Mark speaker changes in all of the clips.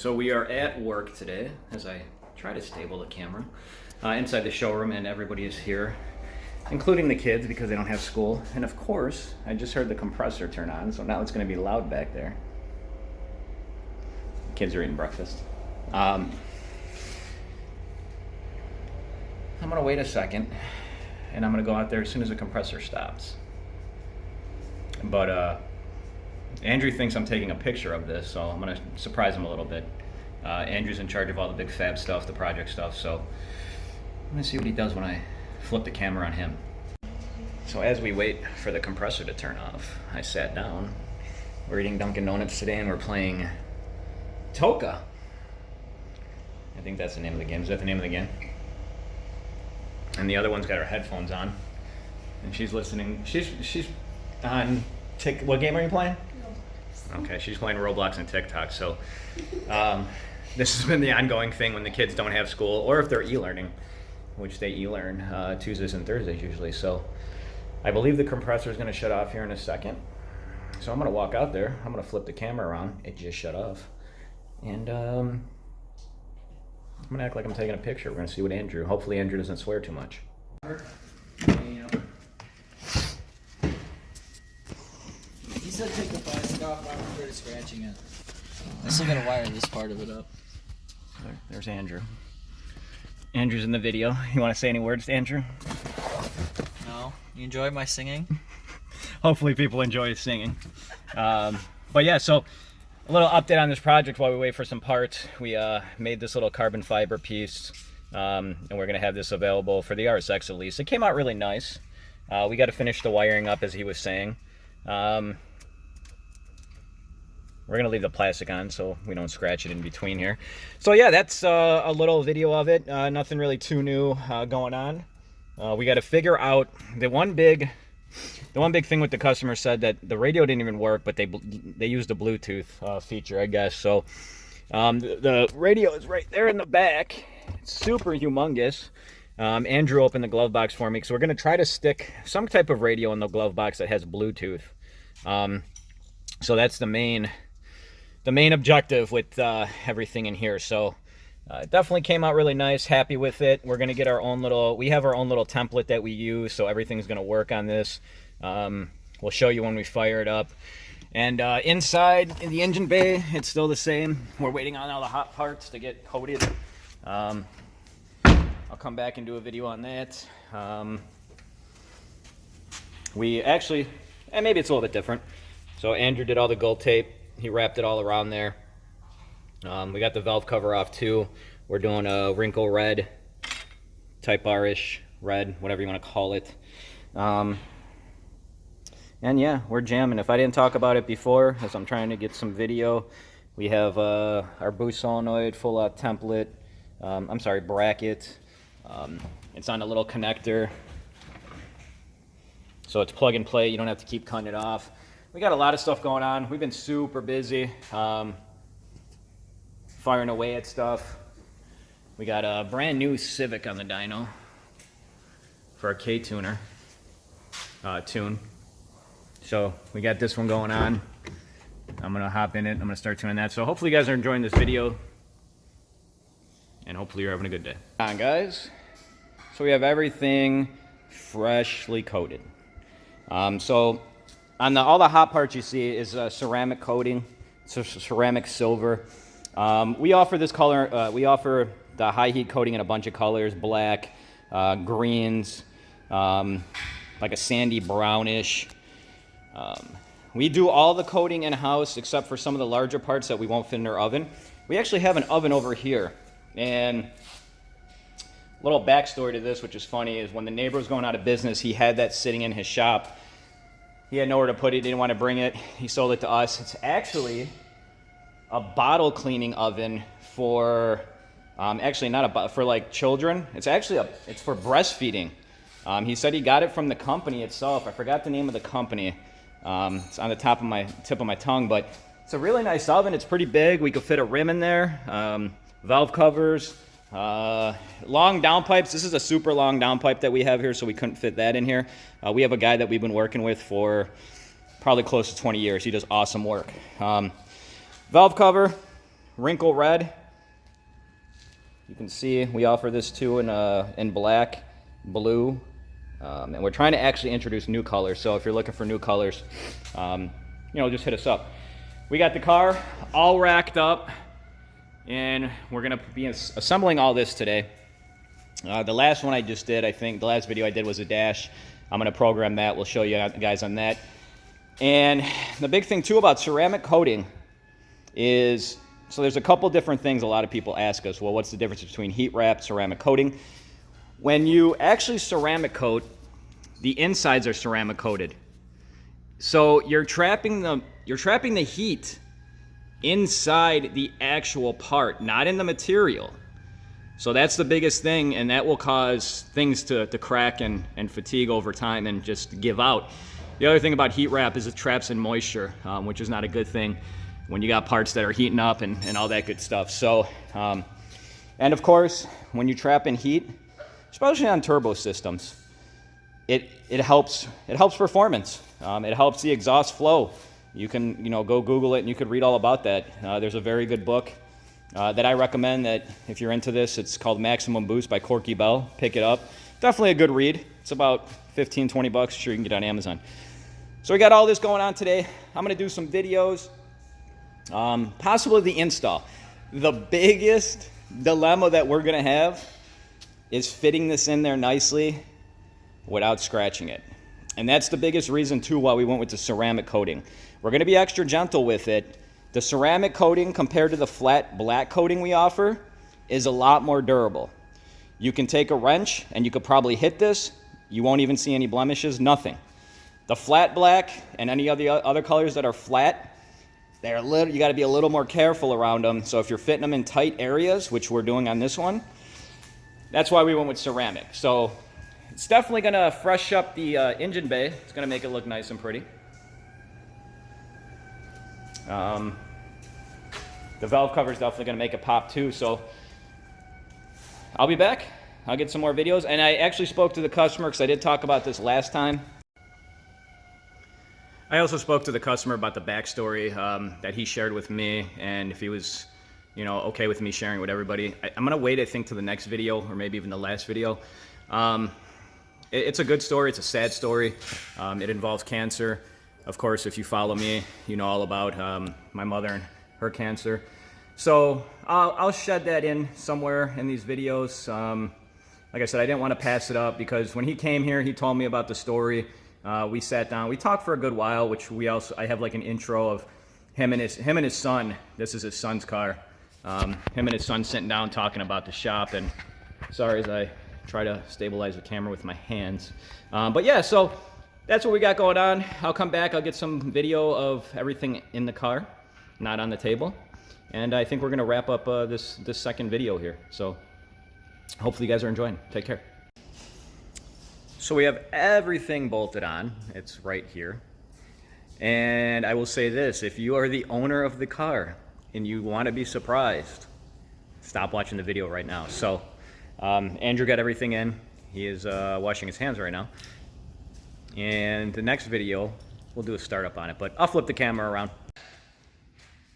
Speaker 1: So we are at work today as I try to stable the camera inside the showroom, and everybody is here, including the kids because they don't have school. And of course, I just heard the compressor turn on, so now it's going to be loud back there. Kids are eating breakfast. I'm going to wait a second, and I'm going to go out there as soon as the compressor stops. But Andrew thinks I'm taking a picture of this, so I'm going to surprise him a little bit. Andrew's in charge of all the big fab stuff, the project stuff, so I'm going to see what he does when I flip the camera on him. So as we wait for the compressor to turn off, I sat down. We're eating Dunkin' Donuts today, and we're playing Toka. I think that's the name of the game. Is that the name of the game? And the other one's got her headphones on, and she's listening. She's on what game are you playing? Okay, she's playing Roblox and TikTok. So this has been the ongoing thing when the kids don't have school, or if they're e-learning, which they e-learn Tuesdays and Thursdays usually. So I believe the compressor is going to shut off here in a second. So I'm going to walk out there. I'm going to flip the camera around. It just shut off. And I'm going to act like I'm taking a picture. We're going to see what hopefully Andrew doesn't swear too much.
Speaker 2: He said take the plastic off, I'm afraid of scratching it. I still gotta wire this part of it up.
Speaker 1: There's Andrew. Andrew's in the video. You want to say any words to Andrew?
Speaker 2: No. You enjoy my singing?
Speaker 1: Hopefully people enjoy singing. But yeah, so a little update on this project while we wait for some parts. We made this little carbon fiber piece, and we're going to have this available for the RSX at least. It came out really nice. We got to finish the wiring up, as he was saying. We're going to leave the plastic on so we don't scratch it in between here. So yeah, that's a little video of it. Nothing really too new going on. We got to figure out the one big thing with the customer said that the radio didn't even work, but they used a Bluetooth feature, I guess. So the radio is right there in the back. It's super humongous. Andrew opened the glove box for me, so we're going to try to stick some type of radio in the glove box that has Bluetooth. So that's the main objective with everything in here. So it definitely came out really nice. Happy with it. We're going to get we have our own little template that we use, so everything's going to work on this. We'll show you when we fire it up. And inside in the engine bay, it's still the same. We're waiting on all the hot parts to get coated. I'll come back and do a video on that. We actually, and maybe it's a little bit different. So Andrew did all the gold tape. He wrapped it all around there. We got the valve cover off too. We're doing a wrinkle red, type R-ish red, whatever you want to call it. And yeah, we're jamming. If I didn't talk about it before, as I'm trying to get some video, we have our boost solenoid full out template. Bracket. It's on a little connector, so it's plug and play. You don't have to keep cutting it off. We got a lot of stuff going on. We've been super busy firing away at stuff. We got a brand new Civic on the dyno for our K-tuner tune. So we got this one going on. I'm gonna hop in it. I'm gonna start tuning that. So hopefully you guys are enjoying this video, and hopefully you're having a good day. On guys, so we have everything freshly coated. So on all the hot parts you see is ceramic coating, so ceramic silver. We offer this color. We offer the high heat coating in a bunch of colors: black, greens, like a sandy brownish. We do all the coating in house except for some of the larger parts that we won't fit in our oven. We actually have an oven over here, and a little backstory to this, which is funny, is when the neighbor was going out of business, he had that sitting in his shop. He had nowhere to put it, didn't want to bring it. He sold it to us. It's actually a bottle cleaning oven for, actually not for like children. It's actually it's for breastfeeding. He said he got it from the company itself. I forgot the name of the company. It's on the tip of my tongue, but it's a really nice oven. It's pretty big. We could fit a rim in there. Valve covers, long downpipes. This is a super long downpipe that we have here, so we couldn't fit that in here. We have a guy that we've been working with for probably close to 20 years. He does awesome work. Valve cover, wrinkle red. You can see we offer this too in black, blue, and we're trying to actually introduce new colors. So if you're looking for new colors, you know, just hit us up. We got the car all racked up, and we're gonna be assembling all this today. The last one I just did, I think the last video I did was a dash. I'm gonna program that. We'll show you guys on that. And the big thing too about ceramic coating is, so there's a couple different things a lot of people ask us, well, what's the difference between heat wrap, ceramic coating? When you actually ceramic coat, the insides are ceramic coated. So you're trapping the heat inside the actual part, not in the material. So that's the biggest thing, and that will cause things to crack and fatigue over time and just give out. The other thing about heat wrap is it traps in moisture, which is not a good thing when you got parts that are heating up and all that good stuff. So, and of course, when you trap in heat, especially on turbo systems, it helps performance. It helps the exhaust flow. You can, you know, go Google it and you could read all about that. There's a very good book that I recommend that if you're into this. It's called Maximum Boost by Corky Bell. Pick it up. Definitely a good read. It's about 15, 20 bucks. Sure, you can get it on Amazon. So we got all this going on today. I'm going to do some videos, possibly the install. The biggest dilemma that we're going to have is fitting this in there nicely without scratching it. And that's the biggest reason too why we went with the ceramic coating. We're going to be extra gentle with it. The ceramic coating compared to the flat black coating we offer is a lot more durable. You can take a wrench and you could probably hit this. You won't even see any blemishes, nothing. The flat black and any of the other colors that are flat, they're you got to be a little more careful around them. So if you're fitting them in tight areas, which we're doing on this one, that's why we went with ceramic. So it's definitely going to fresh up the engine bay. It's going to make it look nice and pretty. The valve cover is definitely going to make it pop too. So I'll be back. I'll get some more videos. And I actually spoke to the customer because I did talk about this last time. I also spoke to the customer about the backstory that he shared with me, and if he was, you know, okay with me sharing with everybody. I'm going to wait, I think, to the next video or maybe even the last video. It's a good story. It's a sad story. It involves cancer. Of course, if you follow me, you know all about my mother and her cancer. So I'll shed that in somewhere in these videos. Like I said, I didn't want to pass it up because when he came here, he told me about the story. We sat down. We talked for a good while, which I have like an intro of him and his son. This is his son's car. Him and his son sitting down talking about the shop. And sorry as I try to stabilize the camera with my hands. But yeah, so that's what we got going on. I'll come back. I'll get some video of everything in the car, not on the table. And I think we're going to wrap up this second video here. So hopefully you guys are enjoying. Take care. So we have everything bolted on. It's right here. And I will say this, if you are the owner of the car and you want to be surprised, stop watching the video right now. So Andrew got everything in. He is washing his hands right now. And the next video, we'll do a startup on it, but I'll flip the camera around.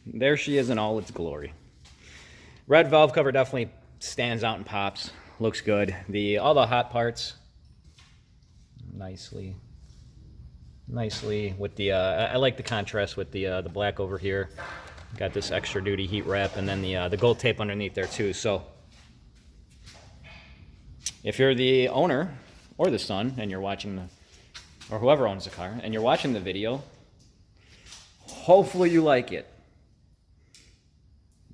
Speaker 1: There she is in all its glory. Red valve cover definitely stands out and pops. Looks good. All the hot parts, nicely with the, I like the contrast with the black over here. Got this extra duty heat wrap and then the gold tape underneath there too. So if you're the owner or the son and you're watching or whoever owns the car and you're watching the video, hopefully you like it.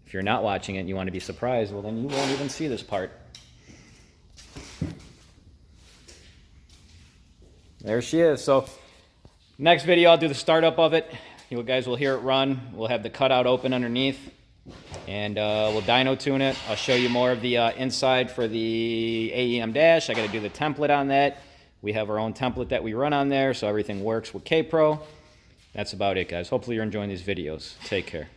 Speaker 1: If you're not watching it and you want to be surprised, well then you won't even see this part. There she is. So next video I'll do the startup of it. You guys will hear it run. We'll have the cutout open underneath and we'll dyno tune it. I'll show you more of the inside for the AEM dash. I got to do the template on that. We have our own template that we run on there, so everything works with K-Pro. That's about it, guys. Hopefully you're enjoying these videos. Take care.